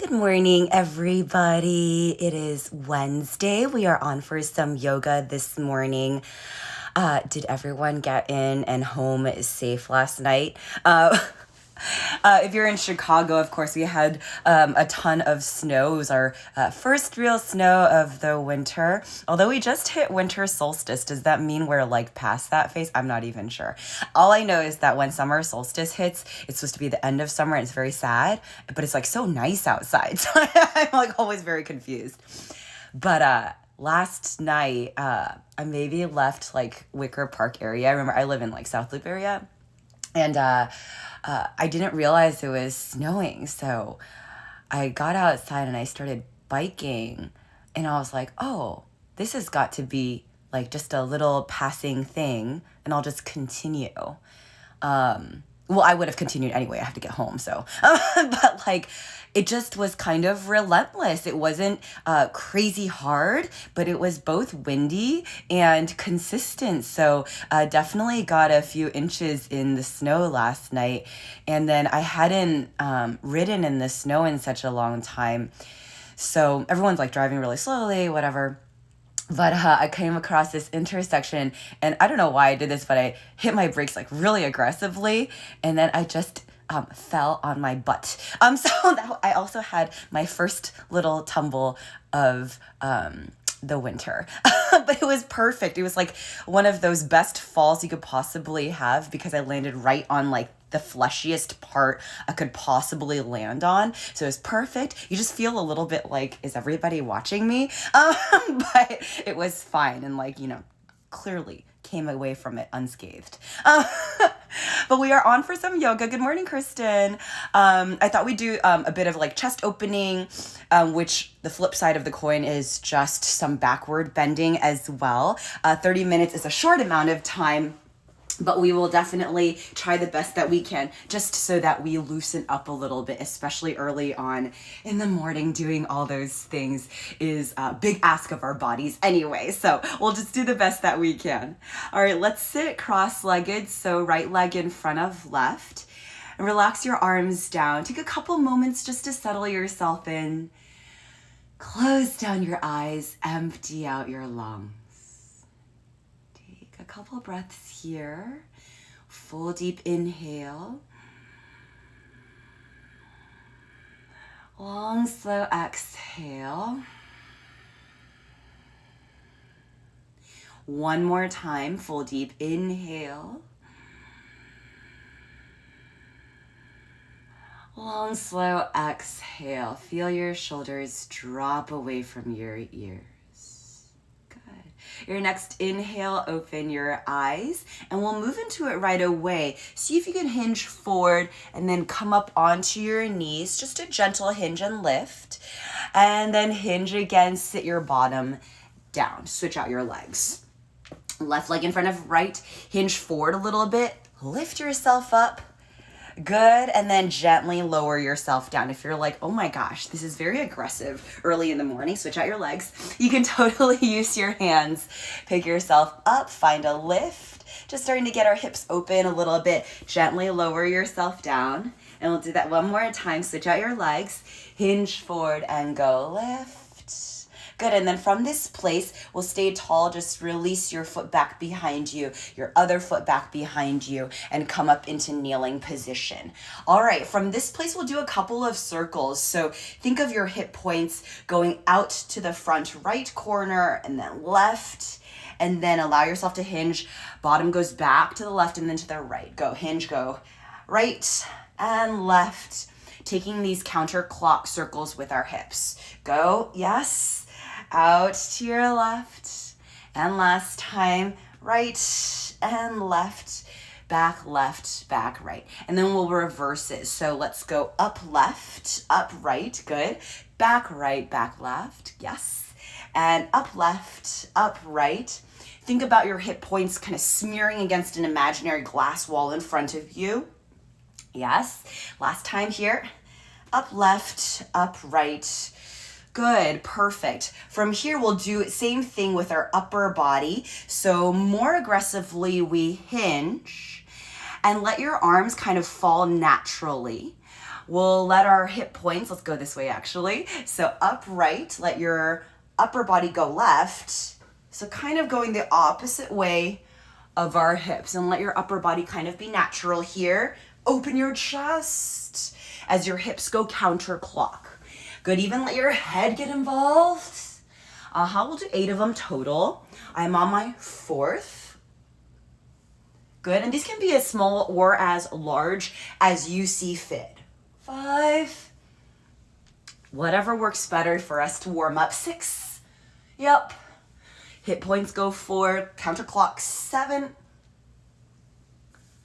Good morning, everybody. It is Wednesday. We are on for some yoga this morning. Did everyone get in and home safe last night? If you're in Chicago, of course, we had a ton of snow. It was our first real snow of the winter. Although we just hit winter solstice, does that mean we're like past that phase? I'm not even sure. All I know is that when summer solstice hits, it's supposed to be the end of summer and it's very sad, but it's like so nice outside. So I'm like always very confused. But last night, I maybe left like Wicker Park area. I remember I live in like South Loop area. And I didn't realize it was snowing. So I got outside and I started biking. And I was like, oh, this has got to be like just a little passing thing. And I'll just continue. Well, I would have continued anyway. I have to get home. So, but like, it just was kind of relentless. It wasn't crazy hard, but it was both windy and consistent. So definitely got a few inches in the snow last night. And then I hadn't ridden in the snow in such a long time. So everyone's like driving really slowly, whatever. But I came across this intersection, and I don't know why I did this, but I hit my brakes like really aggressively, and then I just fell on my butt. So I also had my first little tumble of the winter, but it was perfect. It was like one of those best falls you could possibly have because I landed right on like the fleshiest part I could possibly land on. So it was perfect. You just feel a little bit like, is everybody watching me? But it was fine. And like, clearly came away from it unscathed. But we are on for some yoga. Good morning, Kristen. I thought we'd do a bit of like chest opening, which the flip side of the coin is just some backward bending as well. 30 minutes is a short amount of time, but we will definitely try the best that we can just so that we loosen up a little bit, especially early on in the morning. Doing all those things is a big ask of our bodies anyway. So we'll just do the best that we can. All right, let's sit cross-legged. So right leg in front of left, and relax your arms down. Take a couple moments just to settle yourself in. Close down your eyes, empty out your lungs. A couple breaths here. Full deep inhale. Long, slow exhale. One more time. Full deep inhale. Long, slow exhale. Feel your shoulders drop away from your ears. Your next inhale, open your eyes, and we'll move into it right away. See if you can hinge forward and then come up onto your knees. Just a gentle hinge and lift. And then hinge again, sit your bottom down. Switch out your legs. Left leg in front of right, hinge forward a little bit, lift yourself up. Good, and then gently lower yourself down. If you're like, oh my gosh, this is very aggressive early in the morning, switch out your legs. You can totally use your hands. Pick yourself up, find a lift. Just starting to get our hips open a little bit. Gently lower yourself down. And we'll do that one more time. Switch out your legs, hinge forward and go lift. Good, and then from this place, we'll stay tall. Just release your foot back behind you, your other foot back behind you, and come up into kneeling position. All right, from this place, we'll do a couple of circles. So think of your hip points going out to the front right corner and then left, and then allow yourself to hinge. Bottom goes back to the left and then to the right. Go hinge, go right and left, taking these counterclock circles with our hips. Go, yes. Out to your left, and last time, right and left, back, right. And then we'll reverse it. So let's go up left, up right, good. Back right, back left, yes. And up left, up right. Think about your hip points kind of smearing against an imaginary glass wall in front of you. Yes, last time here, up left, up right. Good, perfect. From here, we'll do same thing with our upper body. So more aggressively, we hinge and let your arms kind of fall naturally. We'll let our hip points, let's go this way actually. So upright, let your upper body go left. So kind of going the opposite way of our hips, and let your upper body kind of be natural here. Open your chest as your hips go counterclock. Good, even let your head get involved. We'll do 8 of them total. I'm on my 4th. Good, and these can be as small or as large as you see fit. 5. Whatever works better for us to warm up. 6. Yep. Hip points go 4, counterclock 7.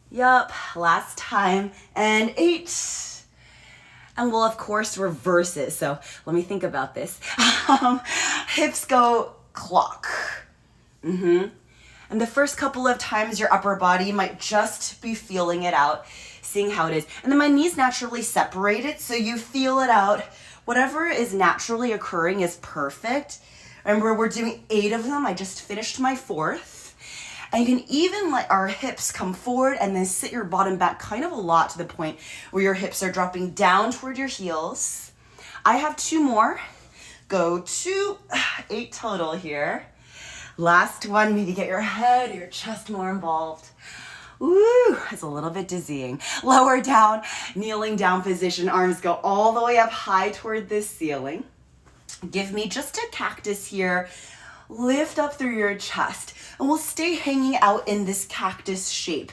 Yup, last time, and 8. And we'll of course reverse it. So let me think about this. Hips go clock. And the first couple of times your upper body might just be feeling it out, seeing how it is. And then my knees naturally separate it, so you feel it out. Whatever is naturally occurring is perfect. Remember, we're doing 8 of them. I just finished my 4th. And you can even let our hips come forward and then sit your bottom back kind of a lot to the point where your hips are dropping down toward your heels. I have 2 more. Go to 8 total here. Last one, maybe get your head, your chest more involved. Ooh, it's a little bit dizzying. Lower down, kneeling down position. Arms go all the way up high toward the ceiling. Give me just a cactus here. Lift up through your chest, and we'll stay hanging out in this cactus shape.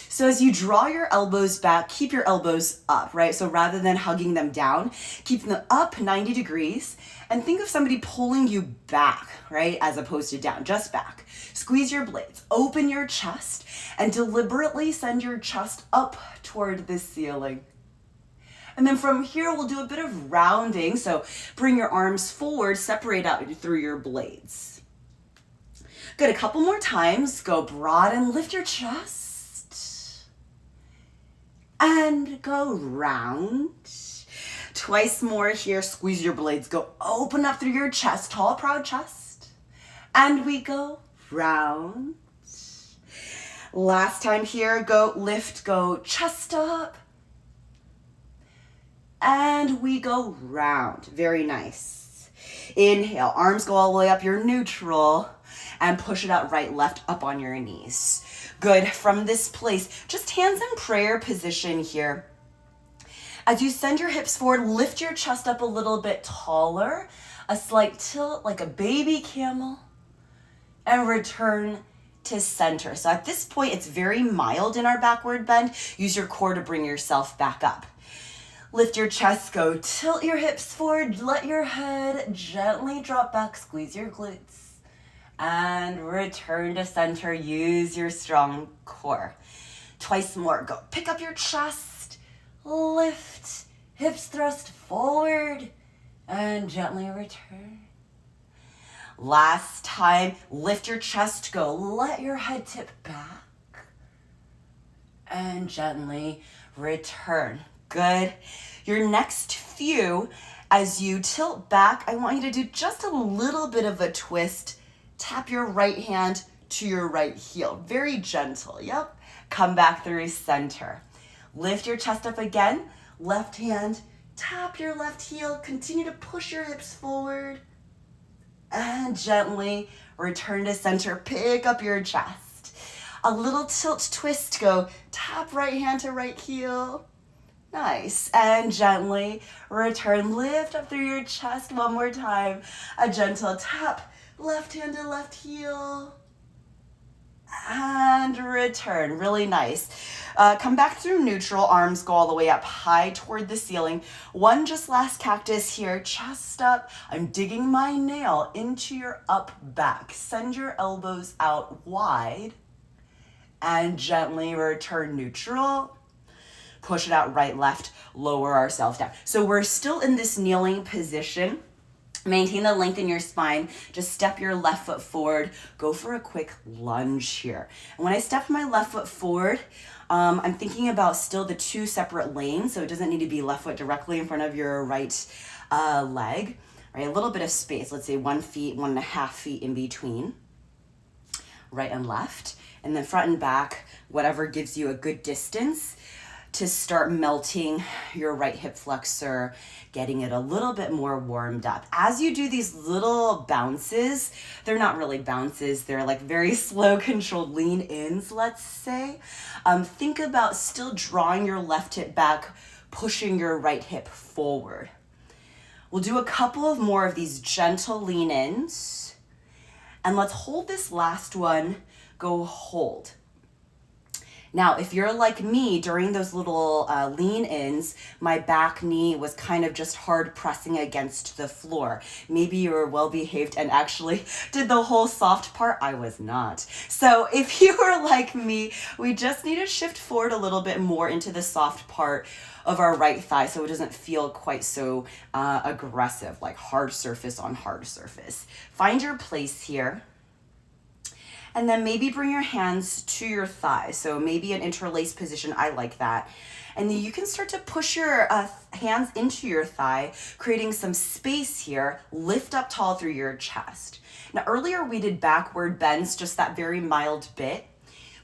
So as you draw your elbows back, keep your elbows up, right? So rather than hugging them down, keep them up 90 degrees, and think of somebody pulling you back, right? As opposed to down, just back. Squeeze your blades, open your chest, and deliberately send your chest up toward the ceiling. And then from here, we'll do a bit of rounding. So bring your arms forward, separate out through your blades. Good, a couple more times. Go broad and lift your chest. And go round. Twice more here. Squeeze your blades. Go open up through your chest. Tall, proud chest. And we go round. Last time here. Go lift, go chest up. And we go round. Very nice. Inhale, arms go all the way up, you're neutral, and push it out right, left, up on your knees. Good, from this place, just hands in prayer position here. As you send your hips forward, lift your chest up a little bit taller, a slight tilt like a baby camel, and return to center. So at this point, it's very mild in our backward bend. Use your core to bring yourself back up. Lift your chest, go tilt your hips forward, let your head gently drop back, squeeze your glutes, and return to center. Use your strong core. Twice more, go pick up your chest, lift, hips thrust forward, and gently return. Last time, lift your chest, go let your head tip back, and gently return. Good. Your next few, as you tilt back, I want you to do just a little bit of a twist. Tap your right hand to your right heel. Very gentle. Yep. Come back through center. Lift your chest up again. Left hand, tap your left heel. Continue to push your hips forward. And gently return to center. Pick up your chest. A little tilt twist. Go tap right hand to right heel. Nice. And gently return. Lift up through your chest one more time. A gentle tap. Left hand to left heel. And return. Really nice. Come back through neutral. Arms go all the way up high toward the ceiling. One just last cactus here. Chest up. I'm digging my nail into your up back. Send your elbows out wide. And gently return neutral. Push it out right, left, lower ourselves down. So we're still in this kneeling position. Maintain the length in your spine. Just step your left foot forward. Go for a quick lunge here. And when I step my left foot forward, I'm thinking about still the 2 separate lanes. So it doesn't need to be left foot directly in front of your right leg. Right, a little bit of space. Let's say 1 feet, 1.5 feet in between. Right and left. And then front and back, whatever gives you a good distance. to start melting your right hip flexor, getting it a little bit more warmed up. As you do these little bounces, they're not really bounces, they're like very slow controlled lean ins, let's say. Think about still drawing your left hip back, pushing your right hip forward. We'll do a couple of more of these gentle lean ins. And let's hold this last one, go hold. Now, if you're like me, during those little lean-ins, my back knee was kind of just hard pressing against the floor. Maybe you were well-behaved and actually did the whole soft part. I was not. So if you were like me, we just need to shift forward a little bit more into the soft part of our right thigh so it doesn't feel quite so aggressive, like hard surface on hard surface. Find your place here. And then maybe bring your hands to your thighs. So maybe an interlaced position, I like that. And then you can start to push your hands into your thigh, creating some space here. Lift up tall through your chest. Now earlier we did backward bends, just that very mild bit.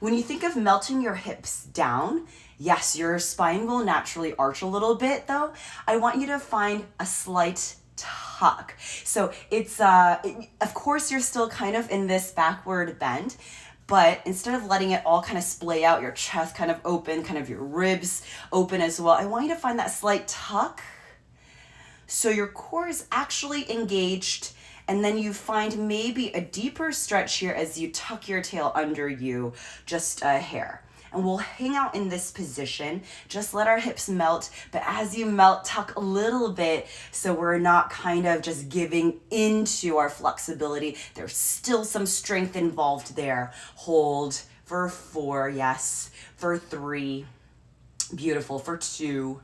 When you think of melting your hips down, yes, your spine will naturally arch a little bit though. I want you to find a slight tuck. So it's, of course you're still kind of in this backward bend, but instead of letting it all kind of splay out, your chest kind of open, kind of your ribs open as well, I want you to find that slight tuck. So your core is actually engaged, and then you find maybe a deeper stretch here as you tuck your tail under you just a hair. And we'll hang out in this position, just let our hips melt, but as you melt, tuck a little bit so we're not kind of just giving into our flexibility. There's still some strength involved there. Hold for 4, yes, for 3, beautiful, for 2,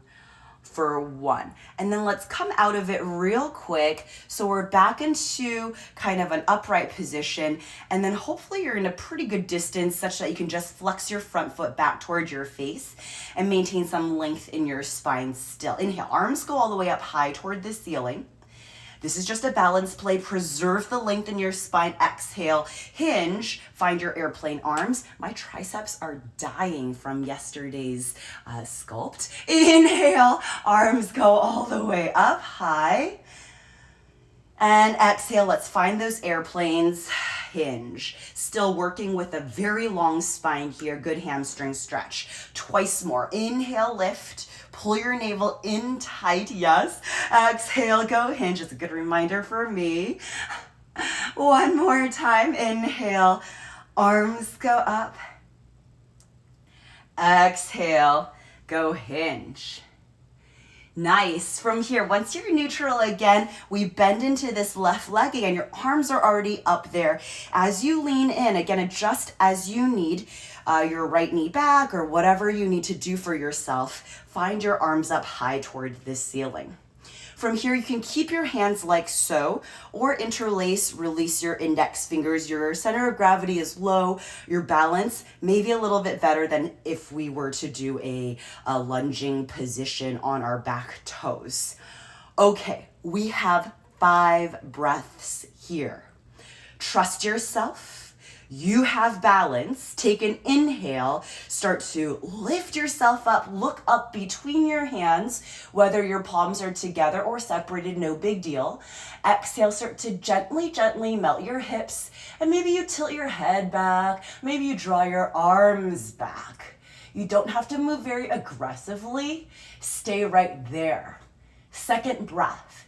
for 1. And then let's come out of it real quick. So we're back into kind of an upright position. And then hopefully you're in a pretty good distance such that you can just flex your front foot back towards your face and maintain some length in your spine still. Inhale, arms go all the way up high toward the ceiling. This is just a balance play. Preserve the length in your spine. Exhale, hinge, find your airplane arms. My triceps are dying from yesterday's sculpt. Inhale, arms go all the way up high. And exhale, let's find those airplanes. Hinge. Still working with a very long spine here. Good hamstring stretch. Twice more. Inhale, lift. Pull your navel in tight, yes. Exhale, go hinge. It's a good reminder for me. One more time. Inhale, arms go up. Exhale, go hinge. Nice. From here, once you're neutral again, we bend into this left leg again. Your arms are already up there. As you lean in, again, adjust as you need, your right knee back or whatever you need to do for yourself. Find your arms up high toward the ceiling. From here, you can keep your hands like so, or interlace, release your index fingers. Your center of gravity is low. Your balance maybe a little bit better than if we were to do a lunging position on our back toes. Okay, we have 5 breaths here. Trust yourself. You have balance. Take an inhale. Start to lift yourself up. Look up between your hands, whether your palms are together or separated, no big deal. Exhale, start to gently, gently melt your hips. And maybe you tilt your head back. Maybe you draw your arms back. You don't have to move very aggressively. Stay right there. Second breath.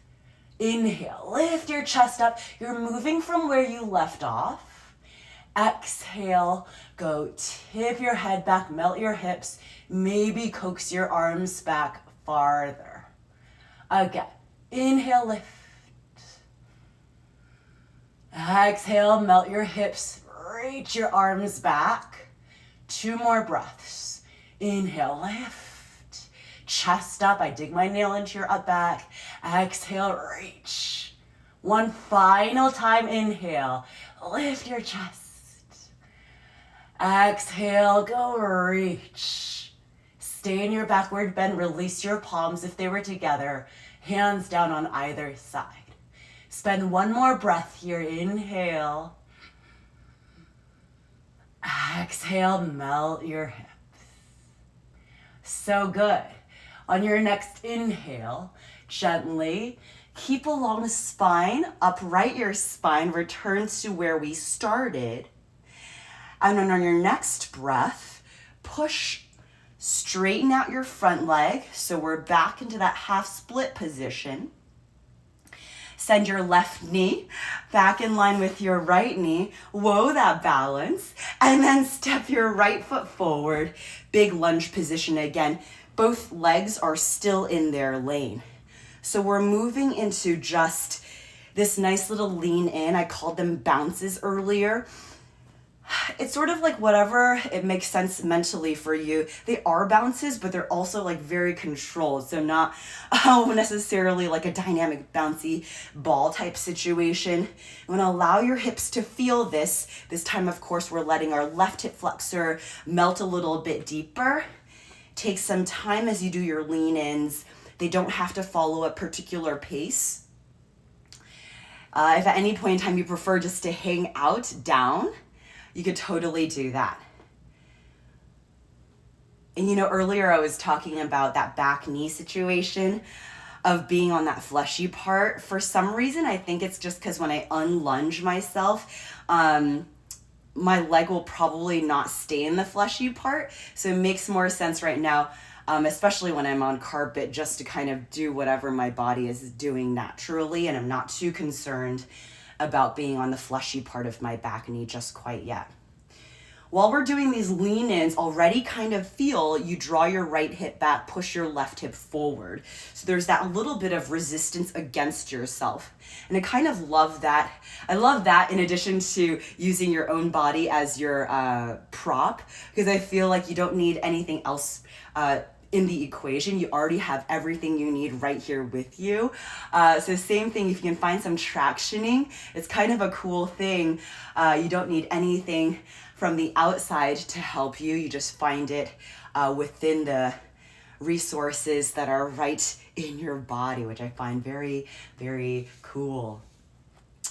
Inhale, lift your chest up. You're moving from where you left off. Exhale, go tip your head back, melt your hips, maybe coax your arms back farther. Again, inhale, lift. Exhale, melt your hips, reach your arms back. 2 more breaths. Inhale, lift. Chest up, I dig my nail into your up back. Exhale, reach. 1 final time, inhale, lift your chest. Exhale, go reach. Stay in your backward bend. Release your palms if they were together. Hands down on either side. Spend 1 more breath here. Inhale. Exhale, melt your hips. So good. On your next inhale, gently keep a long spine, upright your spine, return to where we started. And then on your next breath, push, straighten out your front leg. So we're back into that half split position. Send your left knee back in line with your right knee. Whoa, that balance. And then step your right foot forward. Big lunge position again. Both legs are still in their lane. So we're moving into just this nice little lean in. I called them bounces earlier. It's sort of like whatever it makes sense mentally for you. They are bounces, but they're also like very controlled. So not necessarily like a dynamic bouncy ball type situation. You want to allow your hips to feel this. This time, of course, we're letting our left hip flexor melt a little bit deeper. Take some time as you do your lean ins. They don't have to follow a particular pace. If at any point in time you prefer just to hang out down, you could totally do that. And earlier I was talking about that back knee situation of being on that fleshy part. For some reason, I think it's just because when I unlunge myself, my leg will probably not stay in the fleshy part. So it makes more sense right now, especially when I'm on carpet, just to kind of do whatever my body is doing naturally. And I'm not too concerned about being on the fleshy part of my back knee just quite yet. While we're doing these lean-ins, already kind of feel you draw your right hip back, push your left hip forward. So there's that little bit of resistance against yourself. And I kind of love that. I love that in addition to using your own body as your prop, because I feel like you don't need anything else in the equation. You already have everything you need right here with you. So same thing, if you can find some tractioning, it's kind of a cool thing. You don't need anything from the outside to help you. You just find it within the resources that are right in your body, which I find very, very cool.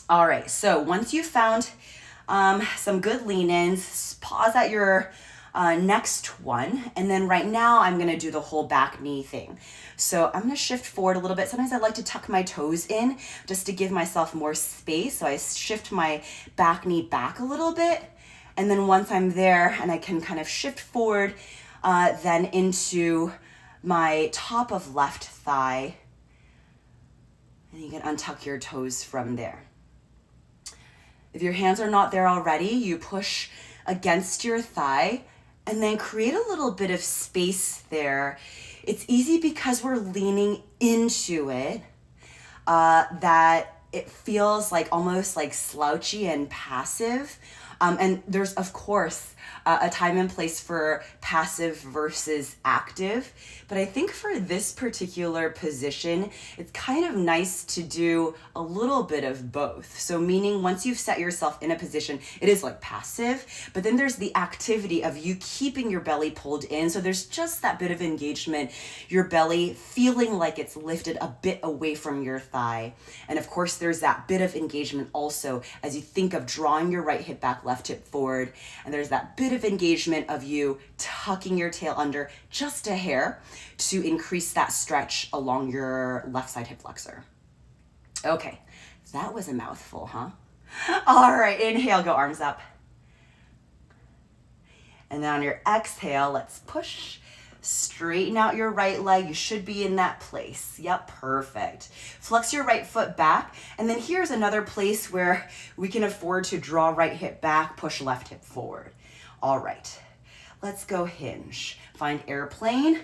All right, so once you've found some good lean-ins, pause at your next one. And then right now I'm gonna do the whole back knee thing. So I'm gonna shift forward a little bit. Sometimes I like to tuck my toes in just to give myself more space. So I shift my back knee back a little bit. And then once I'm there and I can kind of shift forward then into my top of left thigh. And you can untuck your toes from there. If your hands are not there already, you push against your thigh and then create a little bit of space there. It's easy because we're leaning into it, that it feels like almost like slouchy and passive. And there's, of course, a time and place for passive versus active. But I think for this particular position, it's kind of nice to do a little bit of both. So meaning once you've set yourself in a position, it is like passive, but then there's the activity of you keeping your belly pulled in. So there's just that bit of engagement, your belly feeling like it's lifted a bit away from your thigh. And of course, there's that bit of engagement also as you think of drawing your right hip back, left hip forward. And there's that bit of engagement of you tucking your tail under just a hair to increase that stretch along your left side hip flexor. Okay, that was a mouthful, huh? All right, inhale, go arms up. And then on your exhale, let's push. Straighten out your right leg. You should be in that place. Yep, perfect. Flex your right foot back. And then here's another place where we can afford to draw right hip back, push left hip forward. All right, let's go hinge. Find airplane.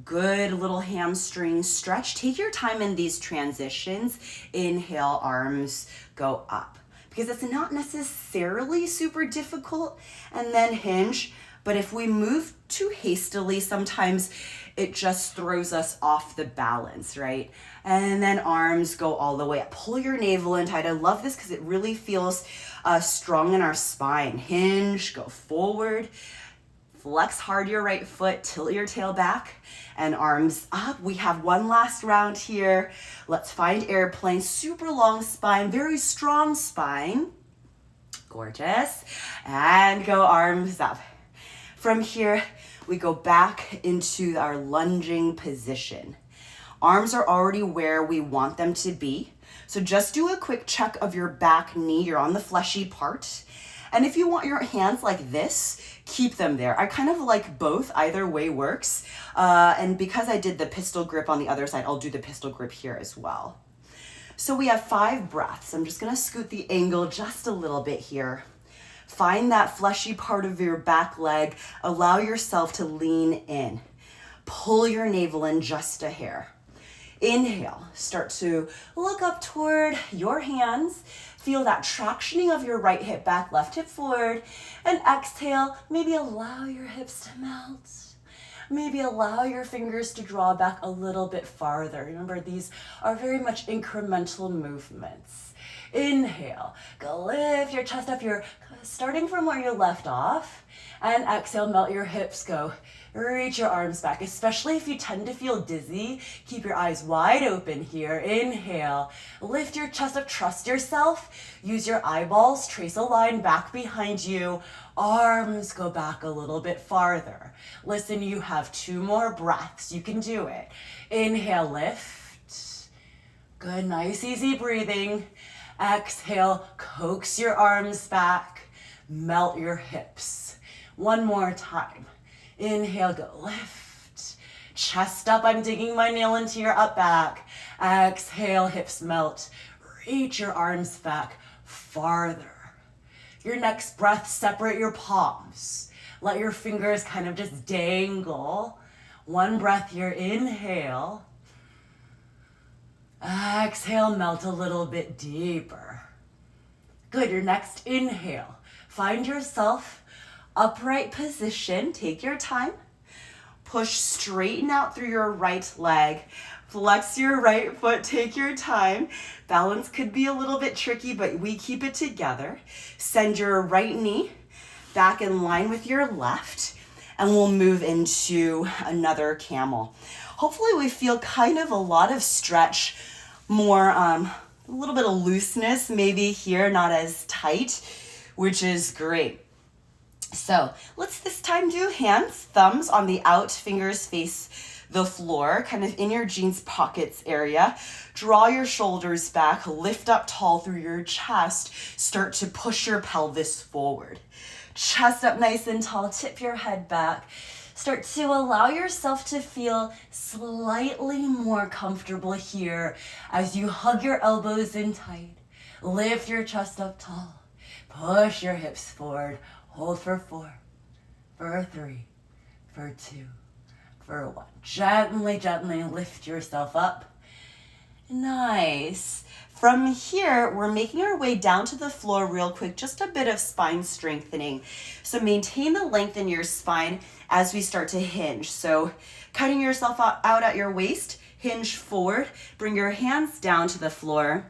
Good little hamstring stretch. Take your time in these transitions. Inhale, arms go up. Because it's not necessarily super difficult. And then hinge. But if we move too hastily, sometimes it just throws us off the balance, right? And then arms go all the way up. Pull your navel in tight. I love this because it really feels strong in our spine. Hinge, go forward. Flex hard your right foot, tilt your tail back, and arms up. We have one last round here. Let's find airplane. Super long spine, very strong spine. Gorgeous. And go arms up. From here, we go back into our lunging position. Arms are already where we want them to be. So just do a quick check of your back knee. You're on the fleshy part. And if you want your hands like this, keep them there. I kind of like both, either way works. And because I did the pistol grip on the other side, I'll do the pistol grip here as well. So we have 5 breaths. I'm just gonna scoot the angle just a little bit here. Find that fleshy part of your back leg. Allow yourself to lean in. Pull your navel in just a hair. Inhale, start to look up toward your hands. Feel that tractioning of your right hip back, left hip forward. And exhale, maybe allow your hips to melt. Maybe allow your fingers to draw back a little bit farther. Remember, these are very much incremental movements. Inhale, go lift your chest up. You're starting from where you left off. And exhale, melt your hips, go. Reach your arms back, especially if you tend to feel dizzy. Keep your eyes wide open here. Inhale, lift your chest up, trust yourself. Use your eyeballs, trace a line back behind you. Arms go back a little bit farther. Listen, you have 2 more breaths. You can do it. Inhale, lift. Good, nice, easy breathing. Exhale, coax your arms back. Melt your hips. One more time. Inhale, go lift. Chest up, I'm digging my nail into your up back. Exhale, hips melt. Reach your arms back farther. Your next breath, separate your palms. Let your fingers kind of just dangle. One breath here, inhale. Exhale, melt a little bit deeper. Good, your next inhale. Find yourself upright position, take your time. Push, straighten out through your right leg. Flex your right foot, take your time. Balance could be a little bit tricky, but we keep it together. Send your right knee back in line with your left, and we'll move into another camel. Hopefully we feel kind of a lot of stretch, more a little bit of looseness maybe here, not as tight, which is great. So let's this time do hands, thumbs on the out, fingers face the floor, kind of in your jeans pockets area. Draw your shoulders back, lift up tall through your chest. Start to push your pelvis forward. Chest up nice and tall, tip your head back. Start to allow yourself to feel slightly more comfortable here as you hug your elbows in tight. Lift your chest up tall. Push your hips forward. Hold for 4, for 3, for 2, for 1. Gently, gently lift yourself up. Nice. From here, we're making our way down to the floor real quick, just a bit of spine strengthening. So maintain the length in your spine as we start to hinge. So cutting yourself out at your waist, hinge forward, bring your hands down to the floor.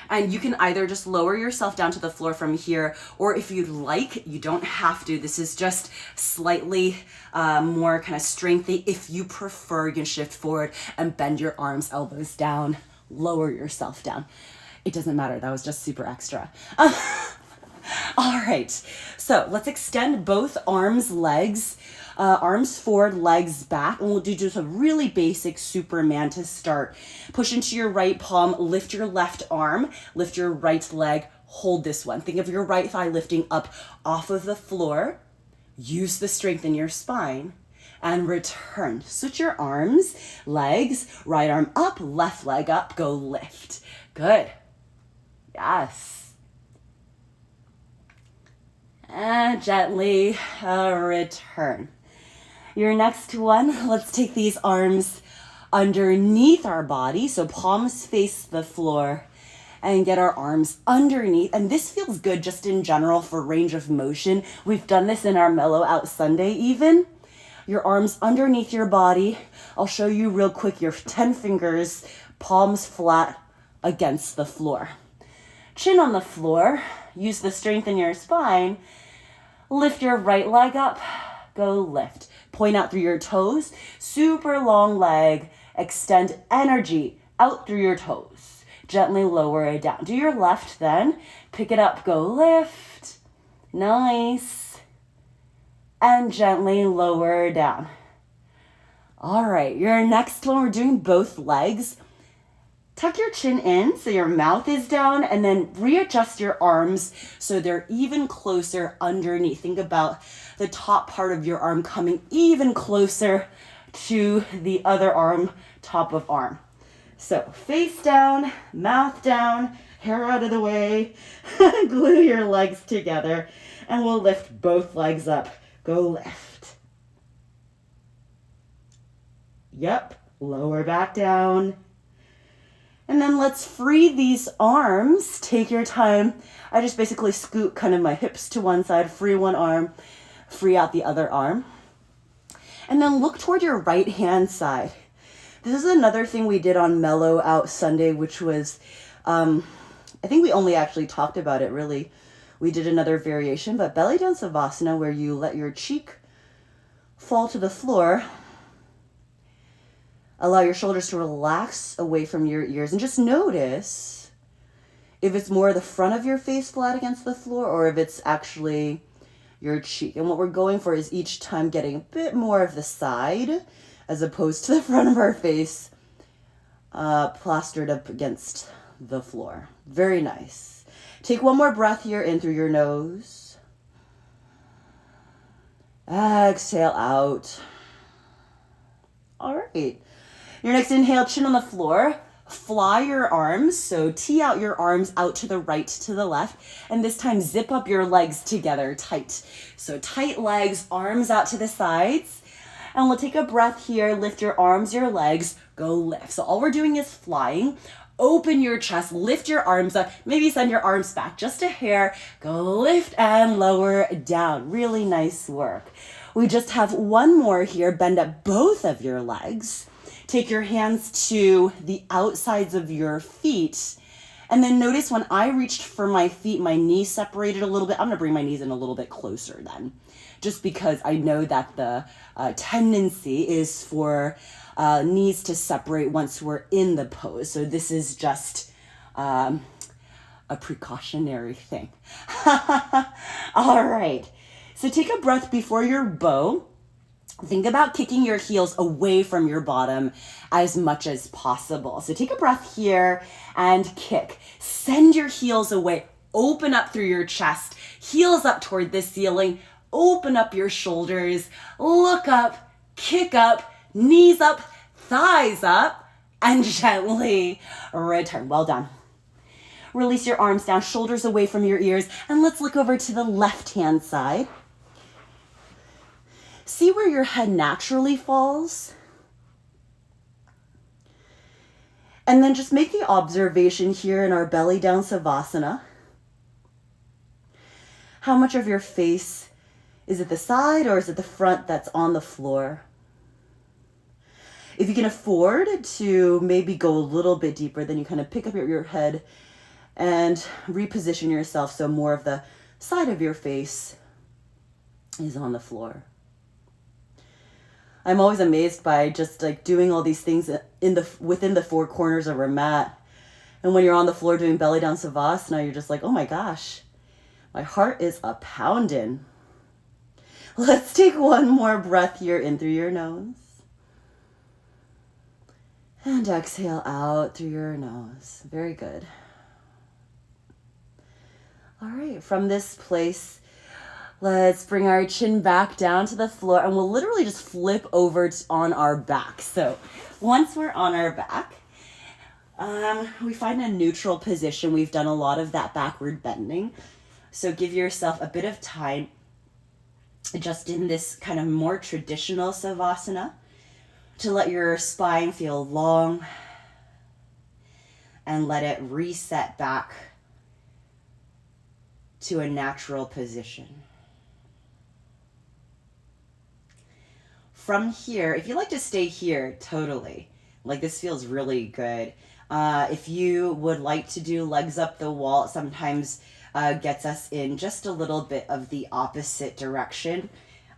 And you can either just lower yourself down to the floor from here, or if you'd like, you don't have to. This is just slightly more kind of strengthy. If you prefer, you can shift forward and bend your arms, elbows down, lower yourself down. It doesn't matter. That was just super extra. All right, so let's extend both arms, legs, arms forward, legs back, and we'll do just a really basic Superman to start. Push into your right palm, lift your left arm, lift your right leg, hold this one. Think of your right thigh lifting up off of the floor. Use the strength in your spine and return. Switch your arms, legs, right arm up, left leg up, go lift. Good. Yes. And gently return. Your next one, let's take these arms underneath our body, so palms face the floor, and get our arms underneath. And this feels good just in general for range of motion. We've done this in our Mellow Out Sunday even. Your arms underneath your body. I'll show you real quick, your 10 fingers, palms flat against the floor. Chin on the floor, use the strength in your spine. Lift your right leg up, go lift. Point out through your toes, super long leg, extend energy out through your toes. Gently lower it down. Do your left then, pick it up, go lift. Nice. and gently lower down. All right, your next one, we're doing both legs. Tuck your chin in so your mouth is down, and then readjust your arms so they're even closer underneath. Think about the top part of your arm coming even closer to the other arm, top of arm. So face down, mouth down, hair out of the way, glue your legs together, and we'll lift both legs up. Go lift. Yep, lower back down. And then let's free these arms. Take your time. I just basically scoot kind of my hips to one side, free one arm, free out the other arm. And then look toward your right hand side. This is another thing we did on Mellow Out Sunday, which was, I think we only actually talked about it really. We did another variation, but belly down savasana, where you let your cheek fall to the floor. Allow your shoulders to relax away from your ears, and just notice if it's more the front of your face flat against the floor or if it's actually your cheek. And what we're going for is each time getting a bit more of the side as opposed to the front of our face plastered up against the floor. Very nice. Take one more breath here in through your nose. Exhale out. All right. Your next inhale, chin on the floor. Fly your arms, so tee out your arms out to the right, to the left, and this time zip up your legs together tight. So tight legs, arms out to the sides, and we'll take a breath here, lift your arms, your legs, go lift. So all we're doing is flying. Open your chest, lift your arms up, maybe send your arms back just a hair, go lift and lower down. Really nice work. We just have one more here, bend up both of your legs. Take your hands to the outsides of your feet. And then notice when I reached for my feet, my knees separated a little bit. I'm going to bring my knees in a little bit closer then, just because I know that the tendency is for knees to separate once we're in the pose. So this is just a precautionary thing. All right. So take a breath before your bow. Think about kicking your heels away from your bottom as much as possible. So take a breath here and kick. Send your heels away. Open up through your chest. Heels up toward the ceiling. Open up your shoulders. Look up. Kick up. Knees up. Thighs up. And gently return. Well done. Release your arms down. Shoulders away from your ears. And let's look over to the left-hand side. See where your head naturally falls. And then just make the observation here in our belly down savasana. How much of your face is it the side or is it the front that's on the floor? If you can afford to maybe go a little bit deeper, then you kind of pick up your head and reposition yourself so more of the side of your face is on the floor. I'm always amazed by just like doing all these things within the four corners of our mat. And when you're on the floor doing belly down savasana, you're just like, oh my gosh, my heart is a pounding. Let's take one more breath here in through your nose. And exhale out through your nose. Very good. All right, from this place, let's bring our chin back down to the floor and we'll literally just flip over on our back. So once we're on our back, we find a neutral position. We've done a lot of that backward bending. So give yourself a bit of time just in this kind of more traditional savasana to let your spine feel long and let it reset back to a natural position. From here, if you like to stay here, totally. Like this feels really good. If you would like to do legs up the wall, it sometimes gets us in just a little bit of the opposite direction,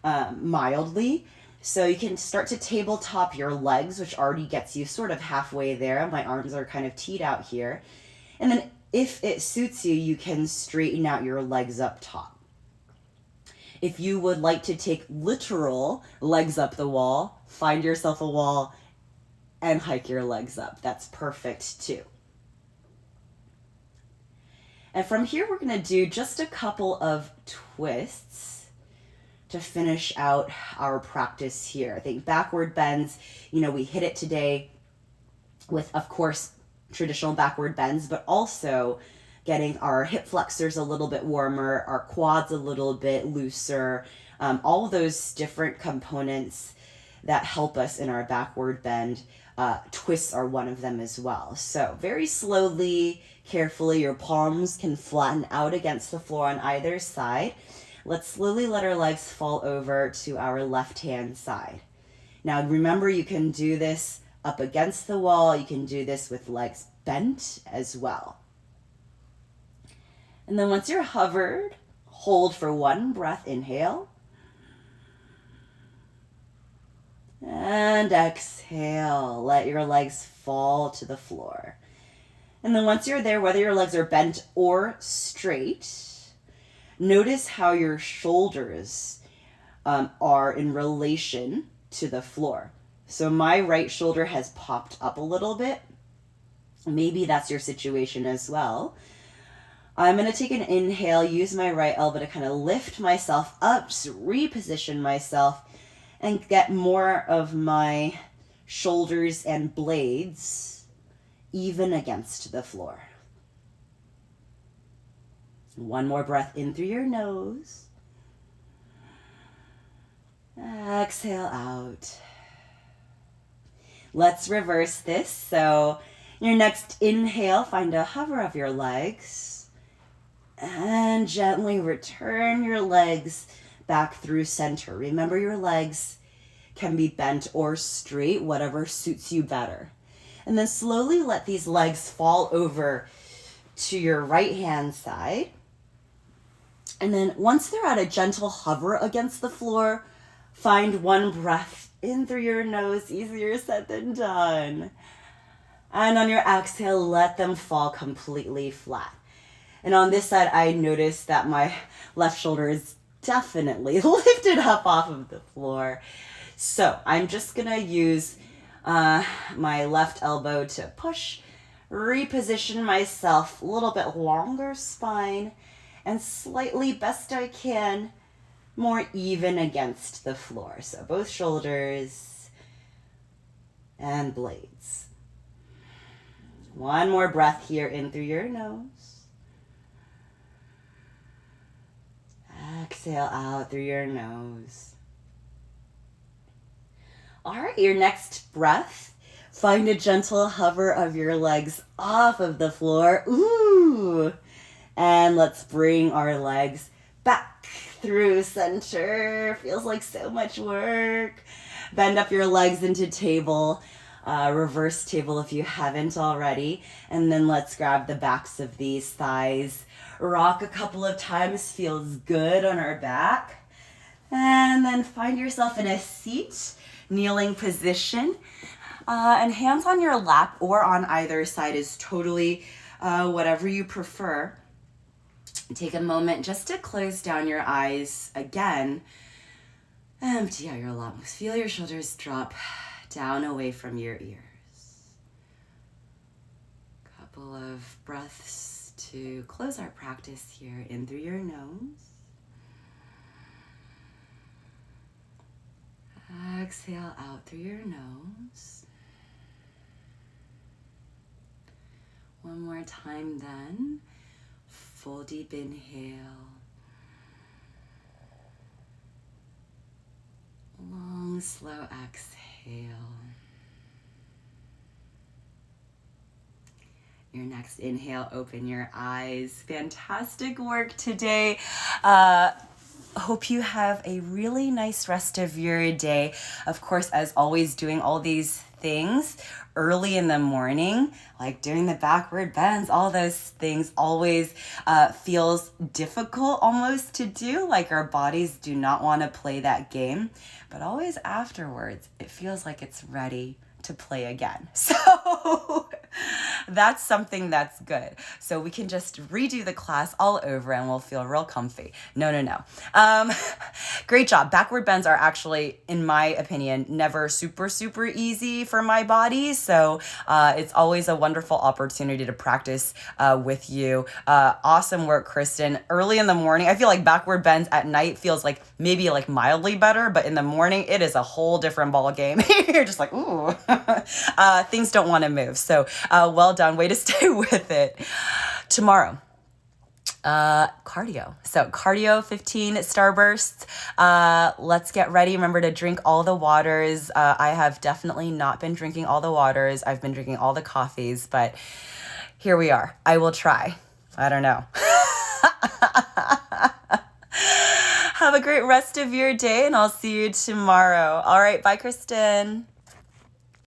mildly. So you can start to tabletop your legs, which already gets you sort of halfway there. My arms are kind of teed out here. And then if it suits you, you can straighten out your legs up top. If you would like to take literal legs up the wall, find yourself a wall and hike your legs up. That's perfect too. And from here, we're going to do just a couple of twists to finish out our practice here. I think backward bends, we hit it today with, of course, traditional backward bends, but also getting our hip flexors a little bit warmer, our quads a little bit looser, all those different components that help us in our backward bend. Twists are one of them as well. So very slowly, carefully, your palms can flatten out against the floor on either side. Let's slowly let our legs fall over to our left-hand side. Now remember, you can do this up against the wall. You can do this with legs bent as well. And then once you're hovered, hold for one breath, inhale. And exhale, let your legs fall to the floor. And then once you're there, whether your legs are bent or straight, notice how your shoulders are in relation to the floor. So my right shoulder has popped up a little bit. Maybe that's your situation as well. I'm going to take an inhale, use my right elbow to kind of lift myself up, reposition myself, and get more of my shoulders and blades even against the floor. One more breath in through your nose. Exhale out. Let's reverse this. So your next inhale, find a hover of your legs and gently return your legs back through center. Remember, your legs can be bent or straight, whatever suits you better. And then slowly let these legs fall over to your right hand side. And then once they're at a gentle hover against the floor, find one breath in through your nose. Easier said than done. And on your exhale, let them fall completely flat. And on this side, I noticed that my left shoulder is definitely lifted up off of the floor. So I'm just going to use my left elbow to push, reposition myself, a little bit longer spine, and slightly, best I can, more even against the floor. So both shoulders and blades. One more breath here in through your nose. Exhale out through your nose. All right, your next breath, find a gentle hover of your legs off of the floor. Ooh. And let's bring our legs back through center. Feels like so much work. Bend up your legs into table, reverse table if you haven't already. And then let's grab the backs of these thighs. Rock a couple of times, feels good on our back. And then find yourself in a seat, kneeling position. And hands on your lap or on either side is totally whatever you prefer. Take a moment just to close down your eyes again. Empty out your lungs. Feel your shoulders drop down away from your ears. Couple of breaths to close our practice here. In through your nose. Exhale out through your nose. One more time then. Full deep inhale. Long, slow exhale. Your next inhale, open your eyes. Fantastic work today. Hope you have a really nice rest of your day. Of course, as always, doing all these things early in the morning, like doing the backward bends, all those things always feels difficult almost to do. Like our bodies do not want to play that game, but always afterwards, it feels like it's ready to play again. So That's something that's good. So we can just redo the class all over and we'll feel real comfy. No, no, no. Um, Great job. Backward bends are actually, in my opinion, never super, super easy for my body. So it's always a wonderful opportunity to practice with you. Awesome work, Kristen. Early in the morning, I feel like backward bends at night feels like maybe like mildly better, but in the morning, it is a whole different ball game. You're just like, ooh, things don't want to move. So well done. Way to stay with it. Tomorrow, cardio. So cardio, 15 starbursts. Let's get ready. Remember to drink all the waters. I have definitely not been drinking all the waters. I've been drinking all the coffees, but here we are. I will try. I don't know. Have a great rest of your day, and I'll see you tomorrow. All right. Bye, Kristen.